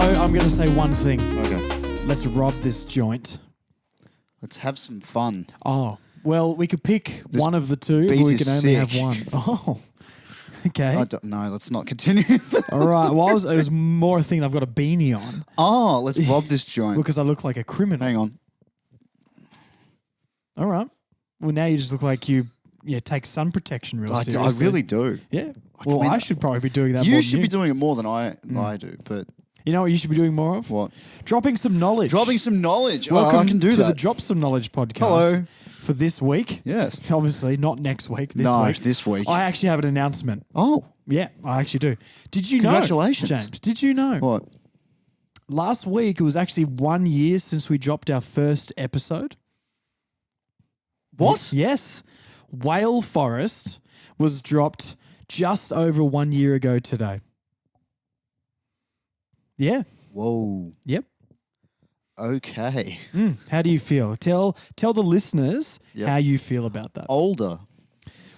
I'm going to say one thing. Okay. Let's rob this joint. Let's have some fun. Oh, well, we could pick This one of the two, but beat we is can only have sick. one. Oh, okay. I don't know. Let's not continue. All right. Well, it was more a thing I've got a beanie on Oh, let's rob this joint. because I look like a criminal. Hang on. All right. Well, now you just look like you take sun protection real I seriously. really do. Yeah. Well, mean, I should probably be doing that You more than should you. be doing it more than I do, but You know what you should be doing more of? what? Dropping some knowledge. Dropping some knowledge. Welcome I can do to that. the Drop Some Knowledge podcast. Hello. For this week. Yes. Obviously, not next week. This No, week. this week. I actually have an announcement. Oh, Yeah, I actually do. Did you know? Congratulations. James? Did you know? what? Last week, it was actually 1 year since we dropped our first episode. What? Yes. Whale Forest was dropped just over 1 year ago today. Yeah. Whoa. Yep. Okay. How do you feel? Tell the listeners Yep. how you feel about that. Older.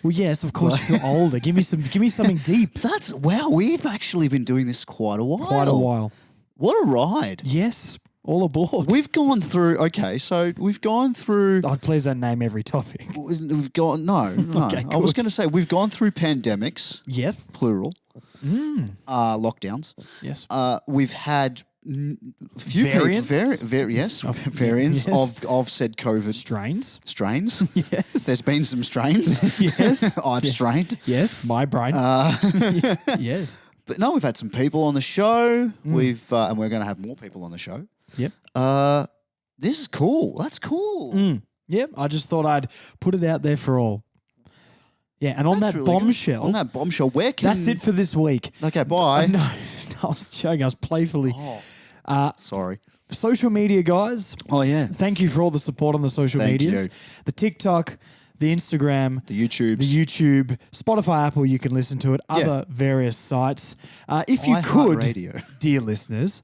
Well, yes, of course, you feel older. Give me something deep. Wow. We've actually been doing this quite a while. Quite a while. What a ride. Yes. All aboard. We've gone through. Okay, so we've gone through. Oh, please don't name every topic. We've gone. No. Okay, I was good. going to say we've gone through pandemics, Yep. plural. Lockdowns. Yes. We've had a few Variants? variants Yes. of said COVID Strains. strains. Yes. There's been some strains. Yes. I've strained. Yes. My brain. Yes. But no, we've had some people on the show. We've and we're going to have more people on the show. Yep. This is cool. That's cool. Yep. I just thought I'd put it out there for all. Yeah. And on That's that really good. bombshell. On that bombshell, where can That's it for this week. Okay, bye. No, I was joking. I was playfully. Sorry. Social media, guys. Oh yeah. Thank you for all the support on the social Thank medias. you. The TikTok, the Instagram, The YouTubes. the YouTube, Spotify, Apple, you can listen to it, other various sites. If you iHeartRadio. could, dear listeners,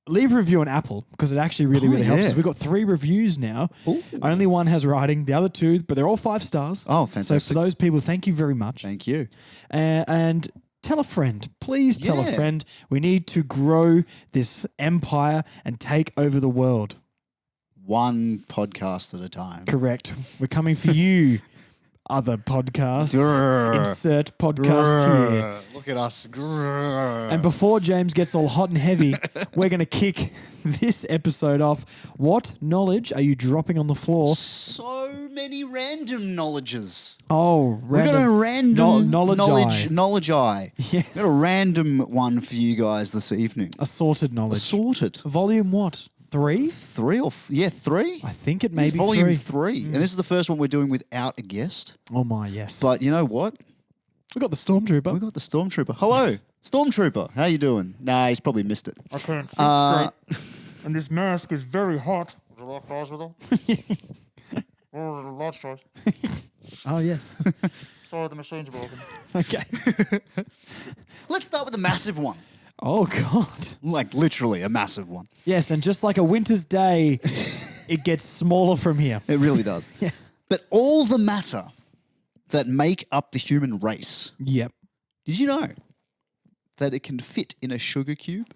leave a review on Apple because it actually really helps yeah. us. We've got 3 reviews now. Ooh. Only one has writing, the other 2, but they're all 5 stars. Oh, So fantastic. for those people, thank you very much. Thank you. And tell a friend. Please tell a Yeah. friend. We need to grow this empire and take over the world. One podcast at a time. Correct. We're coming for you, other podcasts. Grrr. Insert podcast here. Look at us. Grrr. And before James gets all hot and heavy, we're going to kick this episode off. What knowledge are you dropping on the floor? So many random knowledges. Oh, We got a random knowledge eye. Yes. Got a random one for you guys this evening. Assorted knowledge. Assorted. Volume what? 3? 3 or 3? I think it may It's be volume 3. 3. And this is the first one we're doing without a guest. Oh my, yes. But you know what? we got the Stormtrooper. We got the Stormtrooper. Hello, Stormtrooper. How you doing? Nah, he's probably missed it. I can't see straight. And this mask is very hot. Would you like fries with it? Or large fries. Oh, yes. Sorry, the machine's broken. Okay. Let's start with a massive one. Oh, God. Like literally a massive one. Yes, and just like a winter's day, it gets smaller from here. It really does. Yeah. But all the matter that make up the human race, Yep. did you know that it can fit in a sugar cube?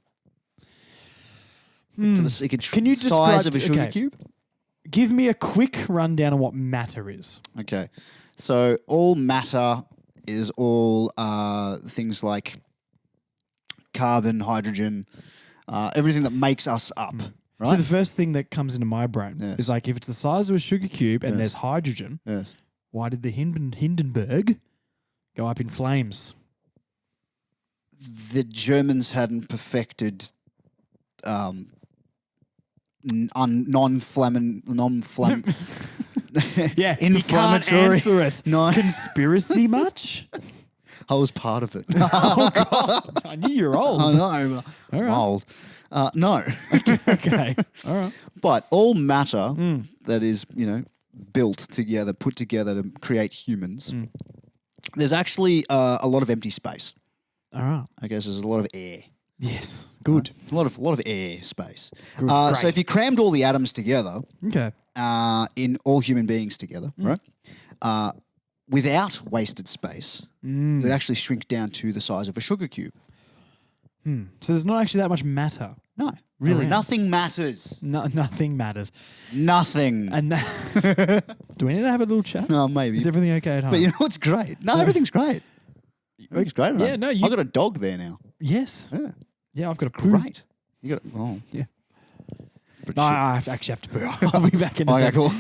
It Can you size describe- of a sugar okay. cube? Give me a quick rundown on what matter is. Okay. So all matter is all things like carbon, hydrogen, everything that makes us up, So right? the first thing that comes into my brain Yes. is like, if it's the size of a sugar cube and Yes. there's hydrogen, Yes. why did the Hindenburg go up in flames? The Germans hadn't perfected non-flammable Yeah, he can't inflammatory. answer it. No. Conspiracy much? I was part of it. Oh, God. I knew you're old. I know. All I'm right. old. No. Okay. All right. But all matter that is, built together, put together to create humans, there's actually a lot of empty space. All right. I guess there's a lot of air. Yes. Good. A lot of air space. Good. So Great. if you crammed all the atoms together, Okay. in all human beings together, right? Without wasted space, it would actually shrink down to the size of a sugar cube. So there's not actually that much matter. No, really, Around. nothing matters. Nothing matters. Nothing. And do we need to have a little chat? No, maybe. Is everything okay at home? But you know what's great? No, everything's great. Everything's great. Yeah, no, you- I've got a dog there now. yes. Yeah, Yeah, I've got a poo. great. You got Yeah. But No, shit. I actually have to poo. I'll be back in a Okay, second. cool.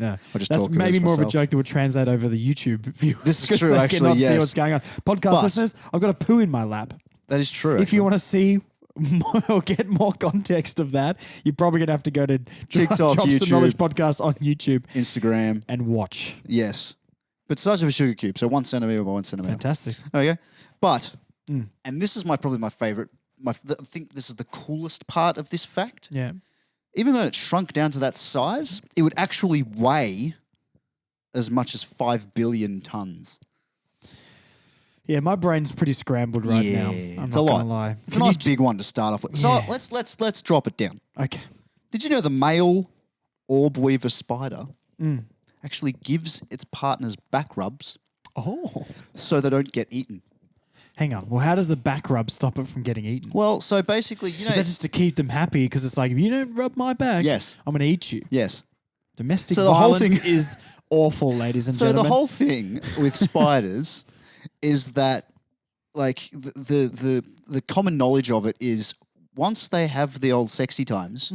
No, I'll just that's talk maybe amongst more of a myself. joke that would translate over the YouTube viewers. This is 'cause true, they actually, cannot see yes. what's going on. Podcast But- listeners, I've got a poo in my lap. That is true. If you want to see more, or get more context of that, you're probably going to have to go to TikTok, Drops the YouTube. Knowledge Podcast on YouTube Instagram, and watch. yes, but size of a sugar cube, so 1 centimeter by 1 centimeter. Fantastic. Okay, but and this is probably my favorite. I think this is the coolest part of this fact. Yeah. Even though it shrunk down to that size, it would actually weigh as much as 5 billion tons. Yeah, my brain's pretty scrambled right now. I'm it's not a lot. gonna lie. It's a nice big one to start off with. So Yeah. let's drop it down. Okay. Did you know the male orb weaver spider actually gives its partners back rubs Oh. so they don't get eaten? Hang on. Well, how does the back rub stop it from getting eaten? Well, so basically, you know, Is that just to keep them happy? Because it's like, if you don't rub my back, Yes. I'm going to eat you. yes. Domestic So the whole violence thing- is awful, ladies and So gentlemen. the whole thing with spiders is that, like, the common knowledge of it is once they have the old sexy times,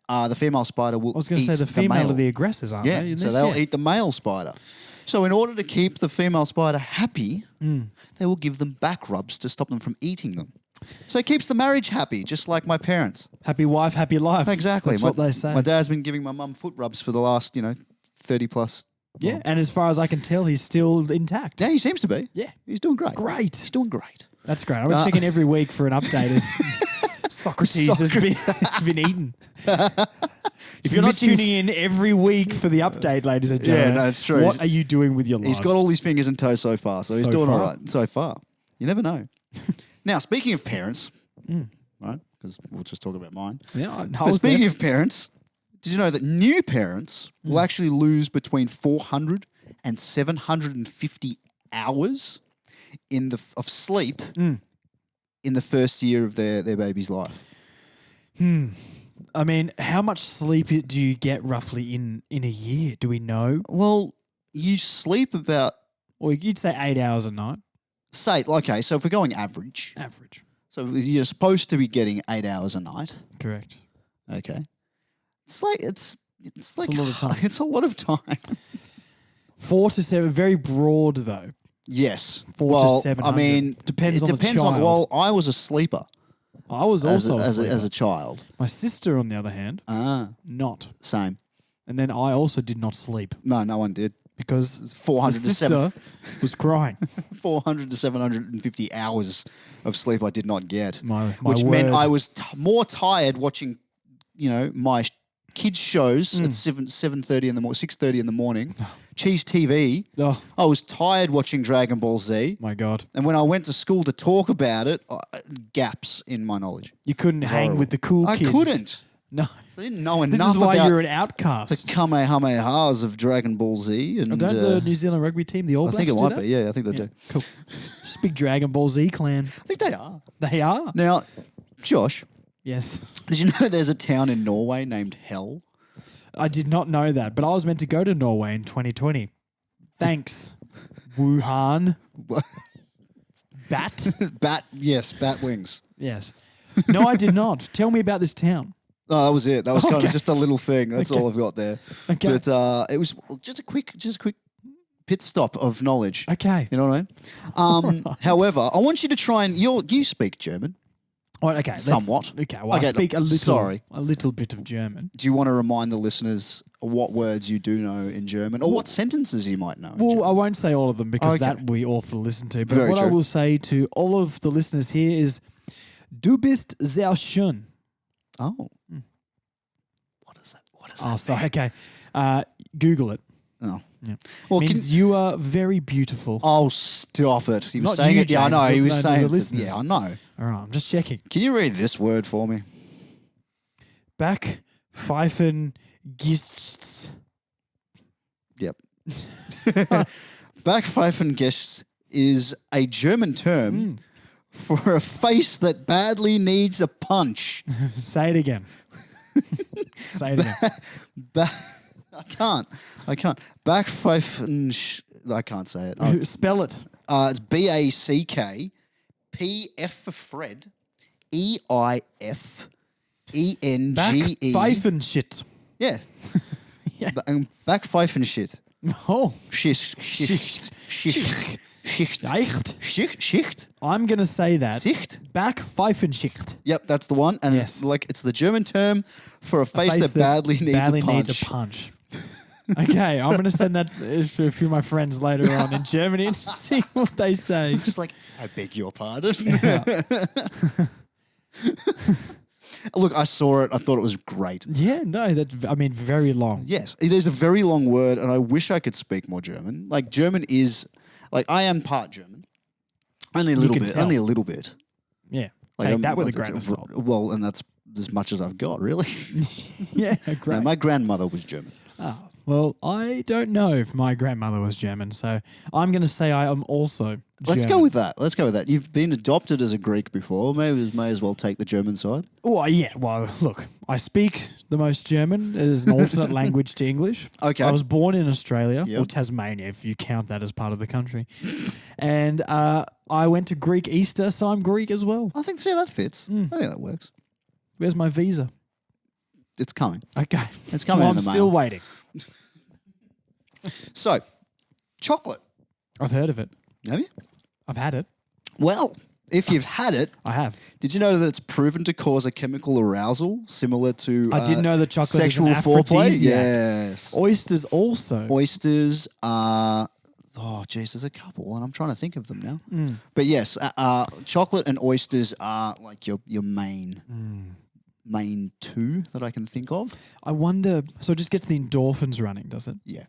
the female spider will I was going eat to say the female male. are the aggressors, aren't Yeah, they? in so this? they'll Yeah. eat the male spider. So in order to keep the female spider happy, they will give them back rubs to stop them from eating them. So it keeps the marriage happy, just like my parents. Happy wife, happy life. Exactly. That's what they say. My dad's been giving my mum foot rubs for the last, 30 plus. Yeah, and as far as I can tell, he's still intact. Yeah, he seems to be. Yeah. He's doing great. Great. He's doing great. That's great. I'm checking every week for an update if Socrates has been eaten. If you're not missing- tuning in every week for the update, ladies and gentlemen, that's true. What He's- are you doing with your lives? He's got all his fingers and toes so far, so he's So doing all far. right so far. You never know. Now, speaking of parents, right? Because we'll just talk about mine. Yeah, I But was there. speaking of parents, did you know that new parents will actually lose between 400 and 750 hours of sleep in the first year of their baby's life? I mean, how much sleep do you get roughly in a year? Do we know? Well, you sleep about, Or you'd say 8 hours a night, say, okay, so if we're going average, average. so you're supposed to be getting 8 hours a night. Correct. Okay. It's like it's like a lot of time. It's a lot of time. 4 to 7, very broad though. Yes. 4 to well, 700. I mean, Depends it on the depends on. child. Well, I was a sleeper I was also a as sleeper. a child. My sister, on the other hand, not. Same. And then I also did not sleep No, no one did. because 400 the to 7 sister was crying. 400 to 750 hours of sleep I did not get, My which meant word. I was more tired watching, my kids shows at 7:30 in the morning, 6:30 in the morning. Cheese TV. Oh I was tired watching Dragon Ball Z. my God. And when I went to school to talk about it, gaps in my knowledge. You couldn't hang Horrible. with the cool I kids. couldn't. No. I didn't know This enough is why about you're an outcast. the Kamehamehas of Dragon Ball Z. And Don't the New Zealand rugby team, the All I Blacks, think it do might that? be. Yeah, I think they do. Cool. Just a big Dragon Ball Z clan. I think they are. They are. Now, Josh, Yes. did you know there's a town in Norway named Hell? I did not know that, but I was meant to go to Norway in 2020. Thanks, Wuhan. Bat? Bat wings. Yes. No, I did not. Tell me about this town. Oh, that was it. That was kind Okay. of just a little thing. That's Okay. all I've got there. Okay. But it was just a quick pit stop of knowledge. Okay. You know what I mean? However, I want you to try and you speak German. Well, okay. let's- Somewhat. Okay. Well, Okay, I speak a little. sorry. A little bit of German. Do you want to remind the listeners what words you do know in German, or what sentences you might know? in Well, German? I won't say all of them because Okay. that we awful to listen to. But Very what I true. will say to all of the listeners here is, "Du bist sehr schön." Oh, what is that? What is Oh, that? sorry. Okay. Google it. Oh, Yeah. well, Means you are very beautiful. oh, stop it! He was Not saying you, it. Yeah, I James, know. He but was no, saying the it. listeners. Yeah, I know. All right. I'm just checking. Can you read this word for me? Back Pfeifen Gists. Yep. Backpfeifengest is a German term for a face that badly needs a punch. Say it again. Say it again. I can't. I can't say it. Spell it. It's BACK, PF for Fred, EIFENGE. Pfeifenshit. Yeah. Yeah. Back Pfeifen shit. Oh. Schicht. Schicht. I'm going to say that. Sicht? Back Pfeifenschicht. Yep, that's the one. And Yes. it's the German term for a face that badly needs a punch. Needs a punch. Okay, I'm going to send that to a few of my friends later on in Germany and see what they say. Just like, I beg your pardon. Look, I saw it. I thought it was great. Yeah, no, very long. Yes, it is a very long word, and I wish I could speak more German. Like, German is, like, I am part German. Only a little bit. Tell. Only a little bit. Yeah. Like, Take that with a grain of salt. Well, and that's as much as I've got, really. Yeah, great. No, my grandmother was German. Oh, well, I don't know if my grandmother was German, so I'm going to say I am also Let's German. go with that. You've been adopted as a Greek before. Maybe may as well take the German side. Oh, yeah. Well, look, I speak the most German as an alternate language to English. Okay. I was born in Australia, Yep. or Tasmania, if you count that as part of the country. And I went to Greek Easter, so I'm Greek as well. I think, see, that fits. I think that works. Where's my visa? It's coming. Okay. It's coming Well, in I'm the still mail. waiting. So, chocolate. I've heard of it. Have you? I've had it. Well, if you've had it, I have. did you know that it's proven to cause a chemical arousal similar to I didn't know that chocolate sexual is an foreplay? aphrodisiac. Yes. Oysters also. Oysters are, there's a couple, and I'm trying to think of them now. Mm. But yes, chocolate and oysters are like your main two that I can think of. I wonder, so it just gets the endorphins running, does it? Yeah.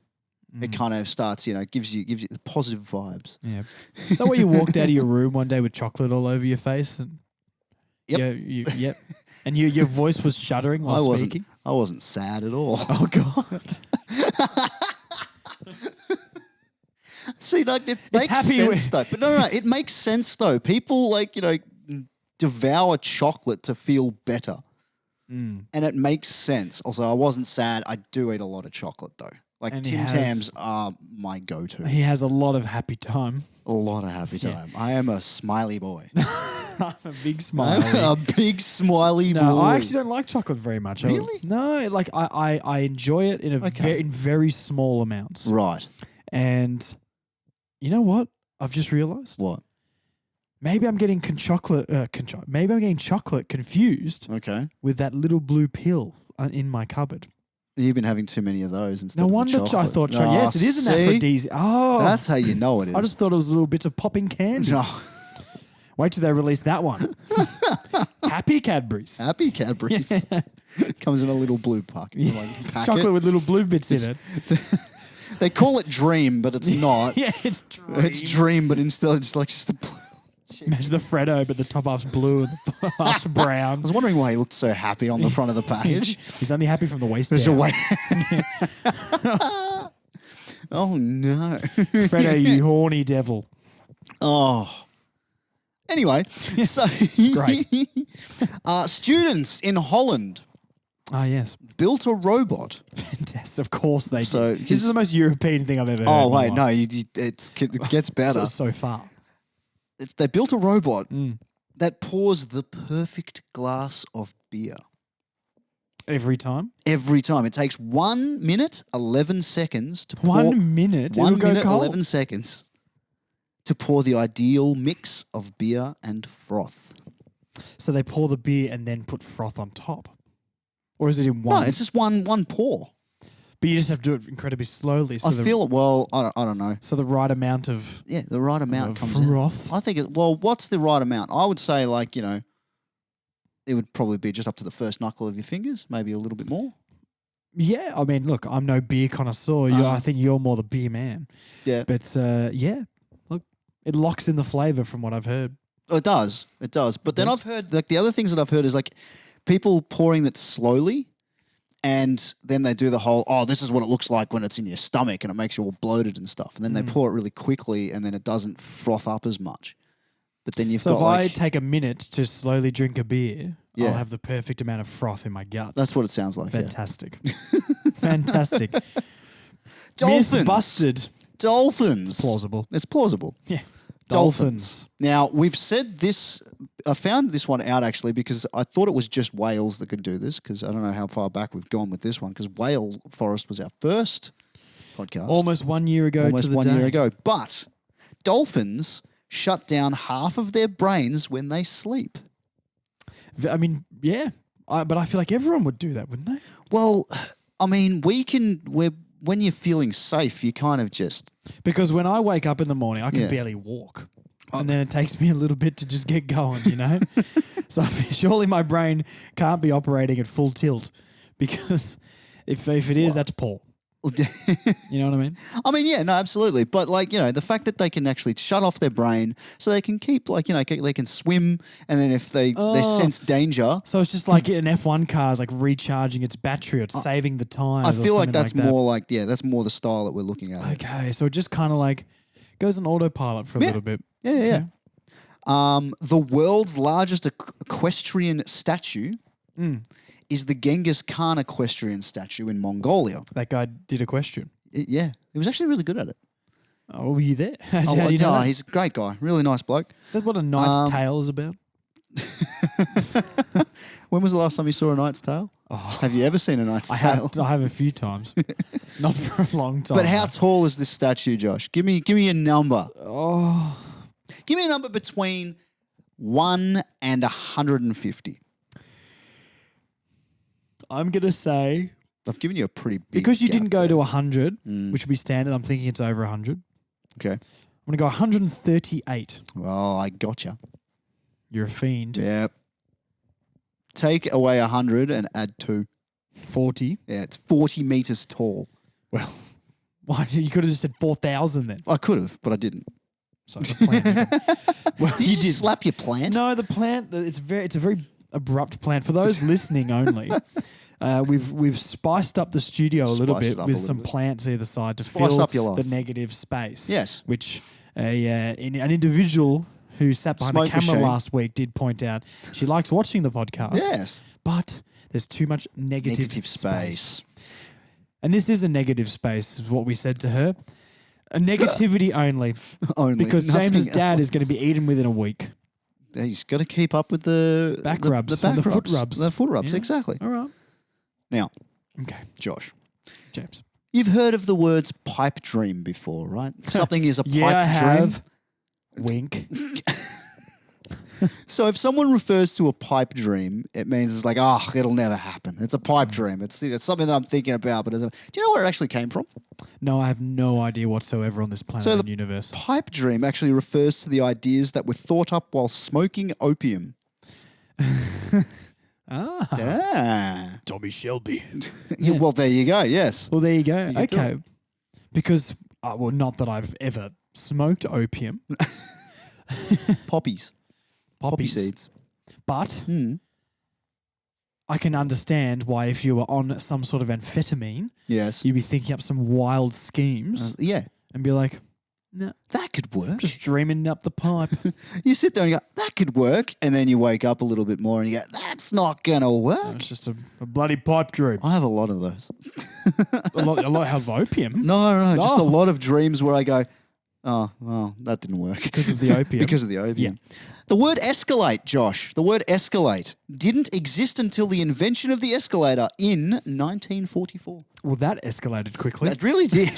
It kind of starts, gives you the positive vibes. Yeah. Is that why you walked out of your room one day with chocolate all over your face? And Yep. Yep. And your voice was shuddering while speaking? I wasn't sad at all. Oh, God. See, like, it makes happy sense with- though. But no, it makes sense though. People devour chocolate to feel better. And it makes sense. Also, I wasn't sad. I do eat a lot of chocolate though. Like, And Tim Tams are my go-to. He has a lot of happy time. A lot of happy time. I am a smiley boy. I'm a big smile. I'm a big smiley boy. No, I actually don't like chocolate very much. Really? No, like I enjoy it in in very small amounts. Right. And you know what? I've just realized. What? Maybe I'm getting maybe I'm getting chocolate confused Okay. with that little blue pill in my cupboard. You've been having too many of those instead No of the wonder chocolate. I thought chocolate. Yes, it is an aphrodisiac. Oh, That's how you know it is. I just thought it was little bits of popping candy. No. Wait till they release that one. Happy Cadbury's. Happy Cadbury's. Comes in a little blue packet. Chocolate with little blue bits in it. They call it Dream, but it's not. Yeah, it's dream. It's Dream, but instead it's like just a blue. Imagine the Freddo, but the top half's blue and the half's brown. I was wondering why he looked so happy on the front of the package. He's only happy from the waist There's down. a way. Oh no. Freddo, you horny devil. Oh. Anyway, so Great. Students in Holland Ah, yes. built a robot. Fantastic. Of course they So, do. This is the most European thing I've ever heard. Oh in my wait, no, life. it gets better. So far. They built a robot Mm. that pours the perfect glass of beer Every time. every time. It takes 1 minute, 11 seconds to 1 minute. One it'll go minute, cold. 11 seconds to pour the ideal mix of beer and froth. So they pour the beer and then put froth on top. Or is it in one? No, it's just one pour. But you just have to do it incredibly slowly. So I feel it. Well, I don't know. So the right amount of Yeah, the right amount comes in. froth. I think what's the right amount? I would say it would probably be just up to the first knuckle of your fingers, maybe a little bit more. Yeah, I mean, look, I'm no beer connoisseur. I think you're more the beer man. Yeah. But yeah, look, it locks in the flavour from what I've heard. It does. But then I've heard, like, the other things that I've heard is, like, people pouring it slowly, and then they do the whole, this is what it looks like when it's in your stomach and it makes you all bloated and stuff. And then they pour it really quickly and then it doesn't froth up as much. but then you've So got if I like take a minute to slowly drink a beer, Yeah. I'll have the perfect amount of froth in my gut. that's what it sounds like. Yeah. Fantastic. Fantastic. Dolphins. Myth busted. Dolphins. Plausible. It's plausible. Yeah. Dolphins. Now, we've said this, I found this one out actually because I thought it was just whales that could do this because I don't know how far back we've gone with this one because Whale Forest was our first podcast. Almost 1 year ago Almost to the 1 day. year ago. But dolphins shut down half of their brains when they sleep. I mean, yeah. But I feel like everyone would do that, wouldn't they? Well, I mean, when you're feeling safe, you kind of just... Because when I wake up in the morning, I can Yeah. barely walk. And then it takes me a little bit to just get going, you know? So surely my brain can't be operating at full tilt because if it is, that's Paul. You know what I mean? I mean, yeah, no, absolutely. But like, the fact that they can actually shut off their brain so they can keep like, they can swim and then if they sense danger. So it's just like an F1 car is like recharging its battery or it's saving the tires. I or feel like something that's that. more like, that's more the style that we're looking at. Okay, so it just kind of like goes on autopilot for a little bit. Yeah. The world's largest equestrian statue is the Genghis Khan equestrian statue in Mongolia. That guy did a question. He was actually really good at it. Oh, were you there? How do you know that? He's a great guy. Really nice bloke. That's what a knight's tale is about. When was the last time you saw a knight's tale? Oh. Have you ever seen a knight's I tale? have a few times. Not for a long time. But how though. tall is this statue, Josh? Give me a number. Oh, Give me a number between 1 and 150. I'm going to say, I've given you a pretty big because you gap didn't go there. to 100, which would be standard, I'm thinking it's over 100. Okay. I'm going to go 138. Well, I gotcha. You're a fiend. Yep. Take away 100 and add 2. 40. Yeah, it's 40 meters tall. Well, why you could have just said 4,000 then. I could have, but I didn't. So the plant. Well, Did you just slap your plant? No, the plant. It's a very abrupt plant. For those listening only, we've spiced up the studio a little Spiced it bit up a with little some bit. plants either side to Spice fill up your life. the negative space. Yes. Which an individual who sat behind Smoke the camera machine. last week did point out she likes watching the podcast. Yes. But there's too much negative space. And this is a negative space, is what we said to her. A negativity only. Only. Because nothing James's dad else. is going to be eaten within a week. He's got to keep up with the Back the, rubs the back and the foot rubs. rubs. The foot rubs, Yeah. exactly. All right. Now, Okay. Josh, James. you've heard of the words pipe dream before, right? Something is a pipe Yeah, I dream. have. Wink. So if someone refers to a pipe dream, it means it's like, it'll never happen. It's a pipe dream. It's something that I'm thinking about. But do you know where it actually came from? No, I have no idea whatsoever on this planet So and the universe. Pipe dream actually refers to the ideas that were thought up while smoking opium. Ah. Tommy Shelby. Yeah, well, there you go. Yes. Well, there you go. You can do Okay. Because, not that I've ever smoked opium. Poppies. Poppy Poppies. seeds. But Hmm. I can understand why if you were on some sort of amphetamine, Yes. you'd be thinking up some wild schemes Yeah. and be like, no, That could work. just dreaming up the pipe. You sit there and you go, that could work. And then you wake up a little bit more and you go, that's not going to work. It's just a bloody pipe dream. I have a lot of those. a lot have opium No, just a Oh. lot of dreams where I go, oh, well, that didn't work. because of the opium. Because of the opium. The word escalate, Josh, the word escalate didn't exist until the invention of the escalator in 1944. Well, that escalated quickly. That really did.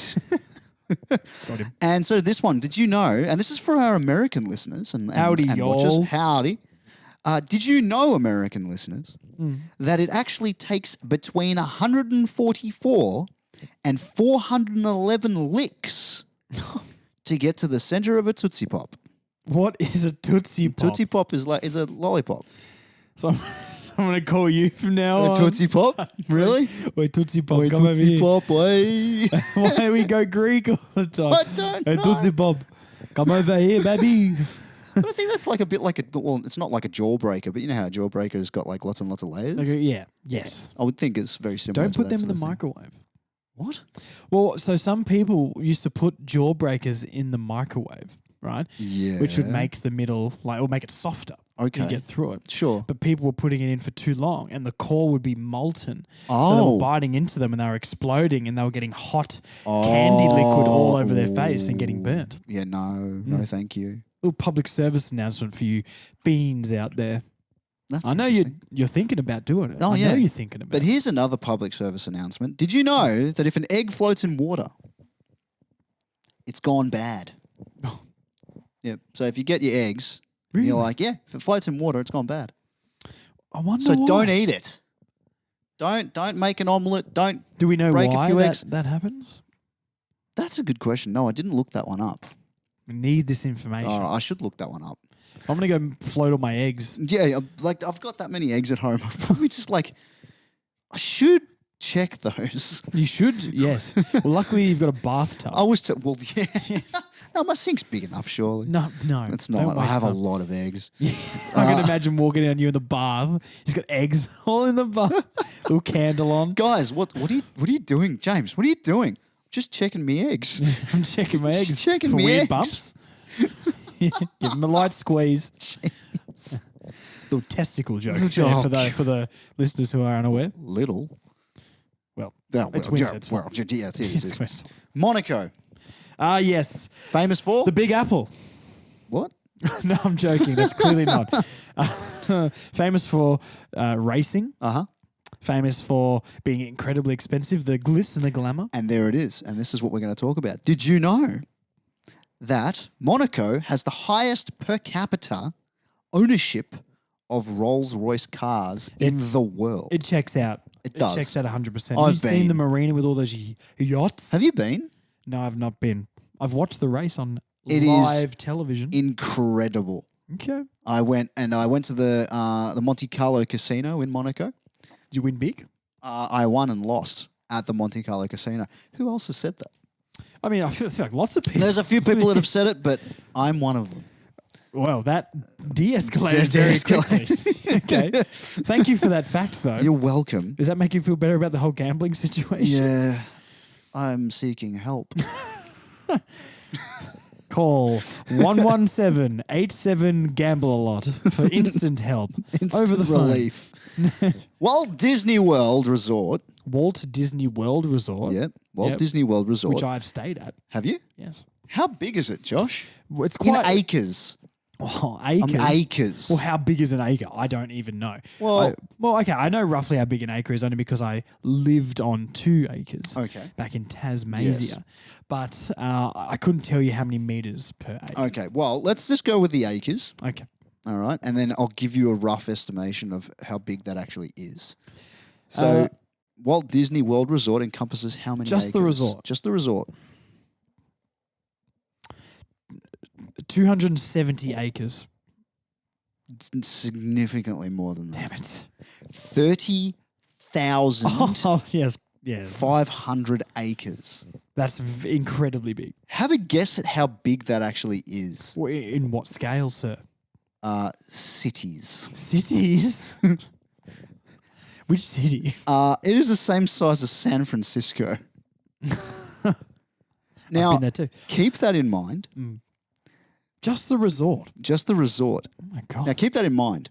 Got him. And so this one, did you know, and this is for our American listeners and Howdy, and watchers, y'all. howdy. Did you know, American listeners, that it actually takes between 144 and 411 licks to get to the center of a Tootsie Pop? What is a Tootsie Pop? Tootsie Pop is a lollipop. So I'm going to call you from now on. A Tootsie Pop? Really? Wait, Tootsie Pop, Wait, come over Tootsie here. Pop, wait. Why do we go Greek all the time? I don't Hey, know. Tootsie Pop, come over here, baby. But I think that's like a bit like well, it's not like a jawbreaker, but you know how a jawbreaker's got like lots and lots of layers? Okay, yeah, yes. I would think it's very similar Don't to put that them in the sort of thing. microwave. What? Well, so some people used to put jawbreakers in the microwave. right? Yeah. Which would make the middle, or make it softer. Okay. You get through it. Sure. But people were putting it in for too long and the core would be molten. So they were Oh. biting into them and they were exploding and they were getting hot candy liquid all over their face and getting burnt. Yeah, no, thank you. Little public service announcement for you beans out there. That's I know interesting. you're thinking about doing it. Oh, I yeah. know you're thinking about But it. here's another public service announcement. Did you know that if an egg floats in water, it's gone bad? Yeah. So if you get your eggs, and you're Really? like, yeah, if it floats in water, it's gone bad. I wonder So why. don't eat it. Don't make an omelette. Don't. Do we know break a why few eggs. that happens? That's a good question. No, I didn't look that one up. We need this information. Oh, I should look that one up. I'm going to go float all my eggs. Yeah, I've got that many eggs at home. I'm probably just like, I should check those. You should, yes. Well, luckily you've got a bathtub. Well, yeah. No, my sink's big enough, surely. No, It's don't not. I waste have a time. lot of eggs. I can imagine walking down you in the bath. He's got eggs all in the bath. Little candle on. Guys, what are you doing, James? What are you doing? Just checking me eggs. I'm checking my eggs checking for my weird eggs. bumps. Give him a light squeeze. Little testicle joke Little there joke. for the listeners who are unaware. Little. Well, Yeah, it's winter. It's well, yeah, it is. it's winter. Monaco, Ah, yes. famous for The Big Apple. what? No, I'm joking. That's clearly not. Famous for racing. Uh-huh. Famous for being incredibly expensive. The glitz and the glamour. And there it is. And this is what we're going to talk about. Did you know that Monaco has the highest per capita ownership of Rolls-Royce cars in the world? It checks out. It does. Checks out 100%. I've You've seen the been. marina with all those yachts? Have you been? No, I've not been. I've watched the race on It is live television. Incredible. Okay. I went to the Monte Carlo Casino in Monaco. Did you win big? I won and lost at the Monte Carlo Casino. Who else has said that? I mean, I feel like lots of people. There's a few people that have said it, but I'm one of them. Well, that de-escalated very quickly. Okay. Thank you for that fact, though. You're welcome. Does that make you feel better about the whole gambling situation? Yeah, I'm seeking help. Call 117-87-GAMBLE-A-LOT for instant help. Over the phone. relief. Walt Disney World Resort. Walt Disney World Resort. Yep. Walt Yep. Disney World Resort. Which I've stayed at. Have you? Yes. How big is it, Josh? Well, it's In quite acres. Oh, acres. Acres. Well, how big is an acre? I don't even know. Well- okay, I know roughly how big an acre is only because I lived on 2 acres Okay. back in Tasmania. But I couldn't tell you how many meters per acre. Okay. Well, let's just go with the acres. Okay. All right. And then I'll give you a rough estimation of how big that actually is. So, Walt Disney World Resort encompasses how many Just acres? the resort. Just the resort. 270 acres. It's significantly more than that. Damn it. 30,500 Oh, yes. Yeah. acres. That's incredibly big. Have a guess at how big that actually is. In what scale, sir? Cities. Cities? Which city? It is the same size as San Francisco. Now, I've been there too. keep that in mind. Just the resort. Just the resort. Oh my God. Now, keep that in mind.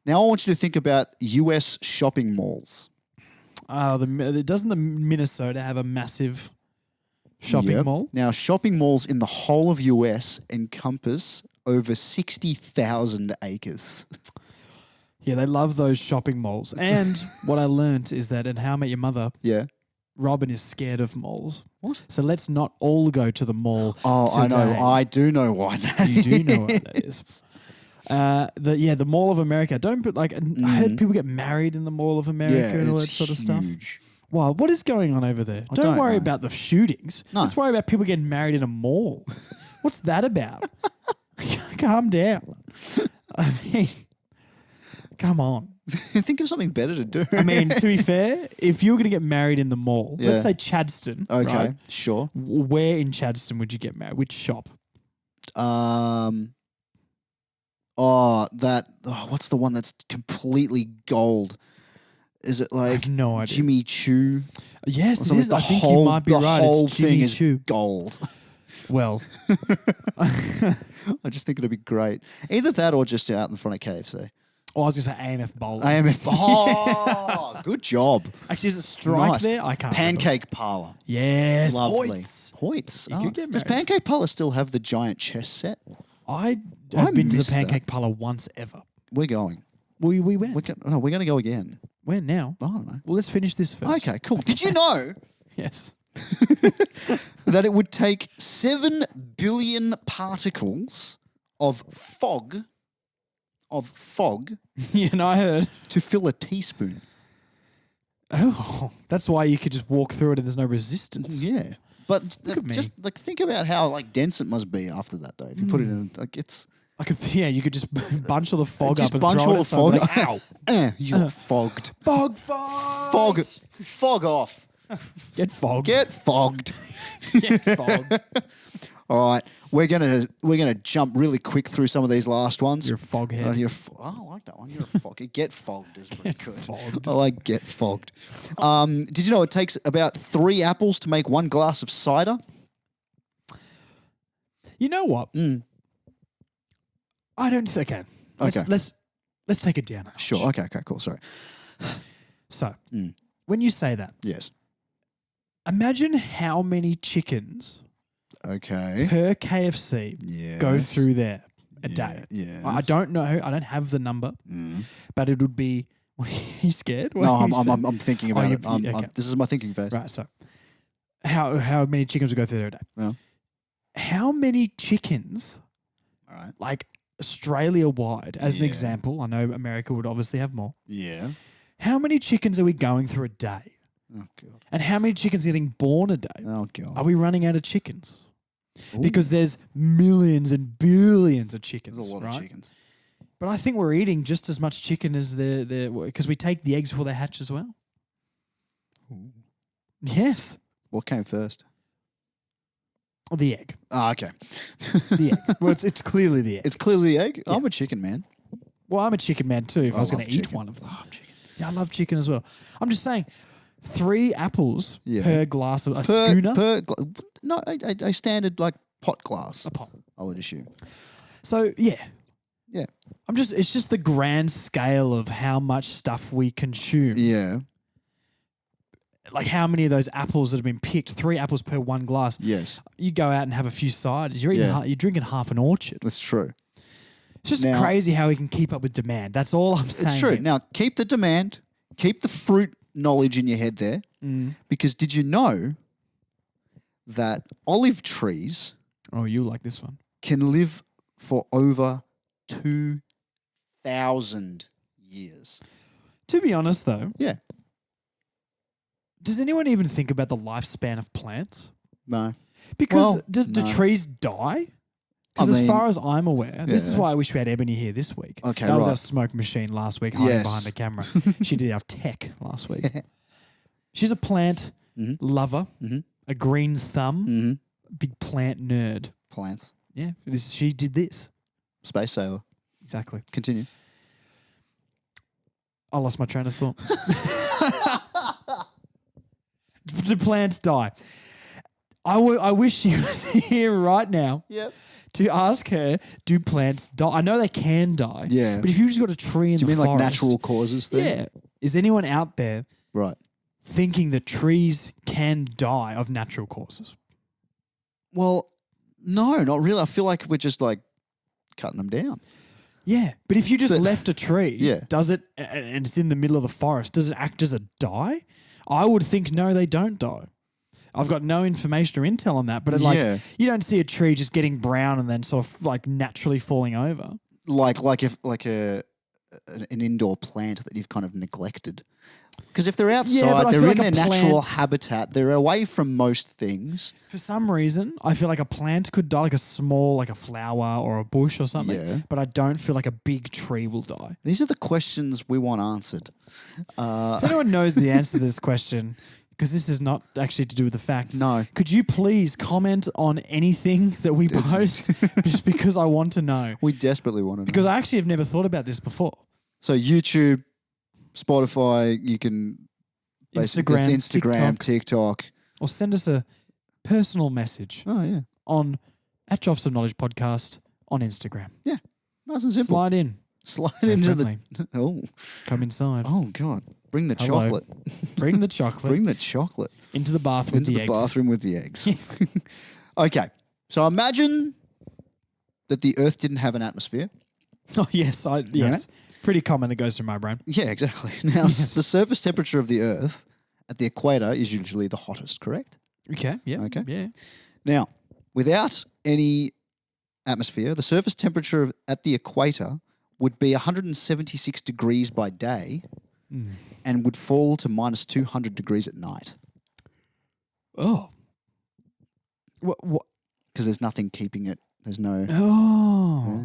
Now, I want you to think about US shopping malls. Doesn't the Minnesota have a massive shopping Yep. mall? Now, shopping malls in the whole of US encompass over 60,000 acres. Yeah, they love those shopping malls. And what I learnt is that in How I Met Your Mother, Yeah. Robin is scared of malls. What? So let's not all go to the mall. Oh, I know. today. I do know why that You do know what is. that is. The Mall of America. Don't put I heard people get married in the Mall of America Yeah, and all that it's sort of stuff. huge. Wow, what is going on over there? I Don't don't worry know. about the shootings. No. Let's worry about people getting married in a mall. What's that about? Calm down. I mean, come on. Think of something better to do. I mean, to be fair, if you were going to get married in the mall, Yeah. let's say Chadston. Okay, right? sure. Where in Chadston would you get married? Which shop? What's the one that's completely gold? Is it I like have no idea. Jimmy Choo? Yes, Or it something? is. I think you might be the right. whole It's Jimmy thing is Choo. gold. Well, I just think it'd be great. Either that or just out in front of KFC. I was going to say AMF bowling. AMF. Oh, good job. Actually, is it strike Nice. there? I can't remember. Pancake parlor. Yes. Lovely. Hoyts. Hoyts. You could get Does married. Pancake Parlor still have the giant chess set? I I have been to the missed that. pancake parlor once ever. We're going. We went. We're going to go again. When now? I don't know. Well, let's finish this first. Okay, cool. Did you know Yes. that it would take 7 billion particles of fog Yeah, and I heard. to fill a teaspoon? Oh, that's why you could just walk through it and there's no resistance. Yeah. But Look at me. just like think about how like dense it must be after that though. If you put it in like it's Yeah, you could just bunch all the fog just up and bunch throw all it the at someone, fog. like, ow. You're fogged. Fog. Fog off. Get fogged. Get fogged. Get fogged. All right, we're gonna jump really quick through some of these last ones. You're a foghead. I like that one. You're a fog. Get fogged is pretty good. fogged. I like get fogged. Did you know it takes about 3 apples to make 1 glass of cider? You know what? I don't think. Okay. Okay. Let's take it down. a notch. Sure. Okay. Cool. Sorry. So, when you say that, Yes. imagine how many chickens Okay. per KFC go Yes. through there a day. Yeah. I don't know. I don't have the number, but it would be. Are you scared? No, What are you saying? I'm thinking about it. okay. This is my thinking phase. Right. So, how many chickens would go through there a day? Yeah. How many chickens, All right. like Australia wide, as an Yeah. example? I know America would obviously have more. Yeah. How many chickens are we going through a day? Oh god. And how many chickens are getting born a day? Oh god. Are we running out of chickens? Ooh, Because there's millions and billions of chickens, there's a lot right? of chickens. But I think we're eating just as much chicken as because we take the eggs before they hatch as well. Ooh. Yes, What came first? the egg. Ah, okay. The egg. Well, it's clearly the egg. It's clearly the egg. I'm a chicken man. Well, I'm a chicken man too. If I was love going to eat chicken. one of them, Love chicken. yeah, I love chicken as well. I'm just saying, 3 apples Yeah. per glass of a schooner. No, a standard like pot glass. A pot. I would assume. So yeah, Yeah. it's just the grand scale of how much stuff we consume. Yeah. Like how many of those apples that have been picked, 3 apples per 1 glass. Yes. You go out and have a few ciders. You're eating, Yeah. you're drinking half an orchard. That's true. It's just Now- crazy how we can keep up with demand. That's all I'm saying. It's true. here. Now keep the demand, keep the fruit knowledge in your head there, because did you know that olive trees Oh, you like this one? can live for over 2,000 years? To be honest, though, Yeah. does anyone even think about the lifespan of plants? No. Because Well, do no. trees die? Because I as mean, far as I'm aware, this is yeah. why I wish we had Ebony here this week. Okay, that was right. our smoke machine last week, hiding Yes. behind the camera. She did our tech last week. She's a plant lover, a green thumb, big plant nerd. Plants. Yeah, she did this. Space sailor. Exactly. Continue. I lost my train of thought. Do plants die? I wish she was here right now Yep. to ask her, do plants die? I know they can die. Yeah. But if you just got a tree in Do you the mean like forest, natural causes thing? yeah. Is anyone out there Right. thinking that trees can die of natural causes? Well, no, not really. I feel like we're just like cutting them down. Yeah. But if you just But- left a tree, Yeah. does it, and it's in the middle of the forest, does it act as a die? I would think no, they don't die. I've got no information or intel on that, but it, Yeah. you don't see a tree just getting brown and then sort of like naturally falling over. Like if like an indoor plant that you've kind of neglected. Because if they're outside, but I they're feel in like a their natural plant- habitat. They're away from most things. For some reason, I feel like a plant could die, like a small, like a flower or a bush or something. Yeah. But I don't feel like a big tree will die. These are the questions we want answered. If anyone knows the answer to this question, because this is not actually to do with the facts. No. Could you please comment on anything that we post just because I want to know? We desperately want to know. Because I actually have never thought about this before. So YouTube, Spotify, you can Instagram, Instagram, TikTok. Or send us a personal message Oh yeah. on at Drops of Knowledge Podcast on Instagram. Yeah, nice and simple. Slide in. Slide Very into friendly. the. Oh, Come inside. oh God! Bring the Hello. chocolate. Bring the chocolate Bring the chocolate into the bath with into the the eggs. bathroom with the eggs. Okay, so imagine that the Earth didn't have an atmosphere. Oh, yes. Yes. Pretty common that goes through my brain. Yeah, exactly. Now, the surface temperature of the Earth at the equator is usually the hottest, correct? Okay. Yeah. Okay. Yeah. Now, without any atmosphere, the surface temperature at the equator would be 176 degrees by day and would fall to minus 200 degrees at night Oh. What? because there's nothing keeping it. There's no. Oh.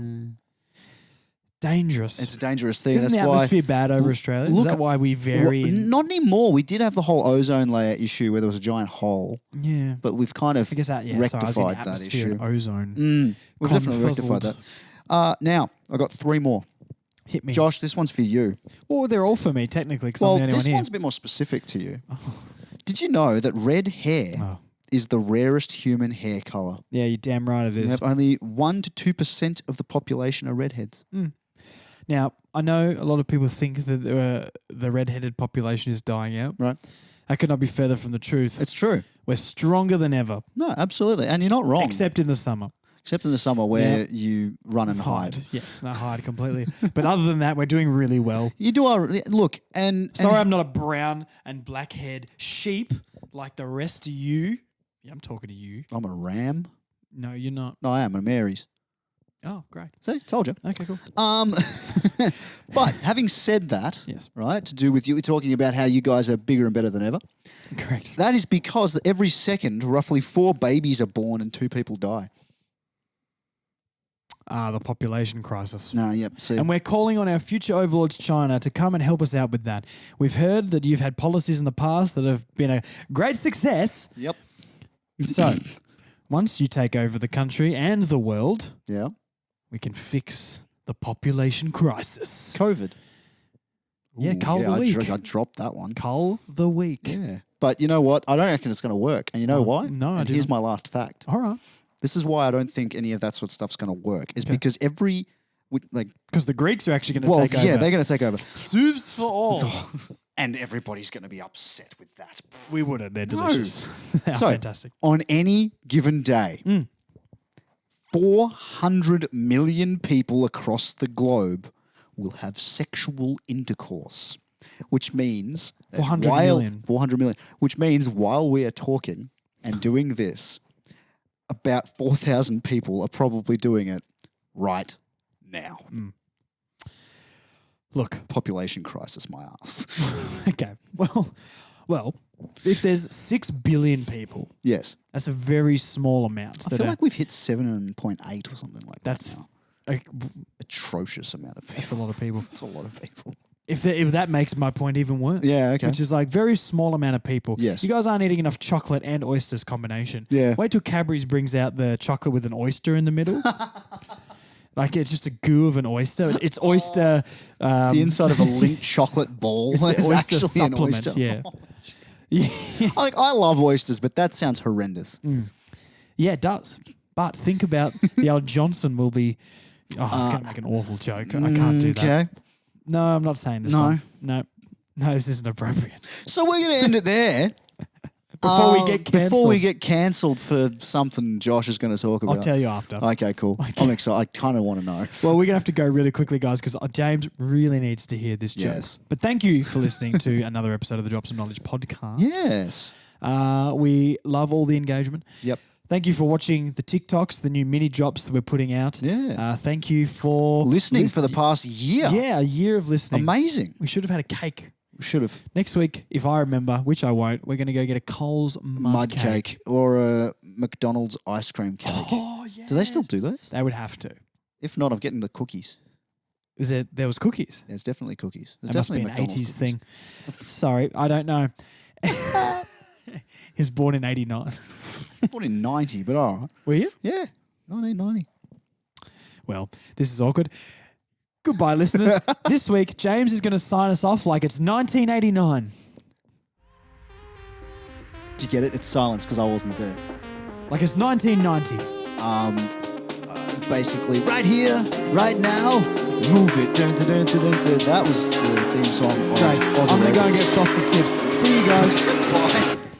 Dangerous. It's a dangerous thing. Isn't That's the why. atmosphere bad over Australia? Is look- that why we vary? in, Not anymore. We did have the whole ozone layer issue where there was a giant hole, yeah. but we've kind of I guess that, yeah. rectified sorry, I was in that atmosphere and issue. ozone. We've definitely rectified that. Now, I've got 3 more. Hit me. Josh, this one's for you. Well, they're all for me, technically, because Well, I'm the only this one here. one's a bit more specific to you. Did you know that red hair Oh. is the rarest human hair color? Yeah, you're damn right it We is. have only 1 to 2% of the population are redheads. Now, I know a lot of people think that the redheaded population is dying out. Right. That could not be further from the truth. It's true. We're stronger than ever, No, absolutely. And you're not wrong. except in the summer. Except in the summer where you run and hide. Yes, no, hide completely. But other than that, we're doing really well. You do our look and Sorry, I'm not a brown and black-haired sheep like the rest of you. Yeah, I'm talking to you. I'm a ram. No, you're not. No, I am a Mary's. Oh, great. See, told you. Okay, cool. But having said that, Yes, right, to do with you talking about how you guys are bigger and better than ever, correct. that is because every second, roughly 4 babies are born and 2 people die. The population crisis. No, yep. See, And we're calling on our future overlords, China, to come and help us out with that. We've heard that you've had policies in the past that have been a great success. yep. So, once you take over the country and the world, Yeah. we can fix the population crisis. COVID. Yeah, cull the I week. I dropped that one. Cull the week. Yeah. But you know what? I don't reckon it's going to work. And you know Oh, why? no, I and do here's not. my last fact. All right. This is why I don't think any of that sort of stuff's going to work. Is Okay. because like, Because the Greeks are actually going to well, take over. yeah, they're going to take over. Soups for all. And everybody's going to be upset with that. We wouldn't. They're No. delicious. They're So- fantastic. On any given day, 400 million people across the globe will have sexual intercourse, which means that 400 while, million. 400 million, which means while we are talking and doing this, about 4,000 people are probably doing it right now. Look. Population crisis, my ass. Okay. Well, if there's 6 billion people, Yes. that's a very small amount. I that feel are- like we've hit 7.8 or something like that's that now. a, Atrocious amount of that's a people. lot of people. That's a lot of people. If that makes my point even worse. Yeah, okay. Which is like very small amount of people. Yes. You guys aren't eating enough chocolate and oysters combination. Yeah. Wait till Cadbury's brings out the chocolate with an oyster in the middle. Like it's just a goo of an oyster. It's oyster. The inside of a Lindt chocolate ball the is oyster actually an supplement, oyster. yeah. Yeah. I love oysters, but that sounds horrendous. Yeah, it does. But think about the old Johnson will be. Oh, it's going to make an awful joke. I can't do that. Okay. No, I'm not saying this. No. one. No, this isn't appropriate. So we're going to end it there. Before we get cancelled. Before we get cancelled for something Josh is going to talk about. I'll tell you after. Okay, cool. I'm excited. I kind of want to know. Well, we're going to have to go really quickly, guys, because James really needs to hear this joke. Yes. But thank you for listening to another episode of the Drops of Knowledge podcast. Yes. We love all the engagement. Yep. Thank you for watching the TikToks, the new mini drops that we're putting out. Yeah. Thank you for Listening for the past year. Yeah, a year of listening. Amazing. We should have had a cake. Should have. Next week, if I remember, which I won't, we're going to go get a Coles mud Cake or a McDonald's ice cream cake. Oh, yeah. Do they still do those? They would have to. If not, I'm getting the cookies. There was cookies. There's definitely cookies. There's That must be an definitely 80s McDonald's thing. Sorry, I don't know. He was born in 89. cookies. Born in 90, but all right. Were you? Yeah, 1990. Well, this is awkward. Goodbye, listeners. This week, James is going to sign us off like it's 1989. Did you get it? It's silence because I wasn't there. Like it's 1990. Basically, right here, right now, move it. Dun, dun, dun, dun, dun, dun. That was the theme song of Great. Aussie I'm going to go and Rebels. get frosted tips. See you guys. Bye.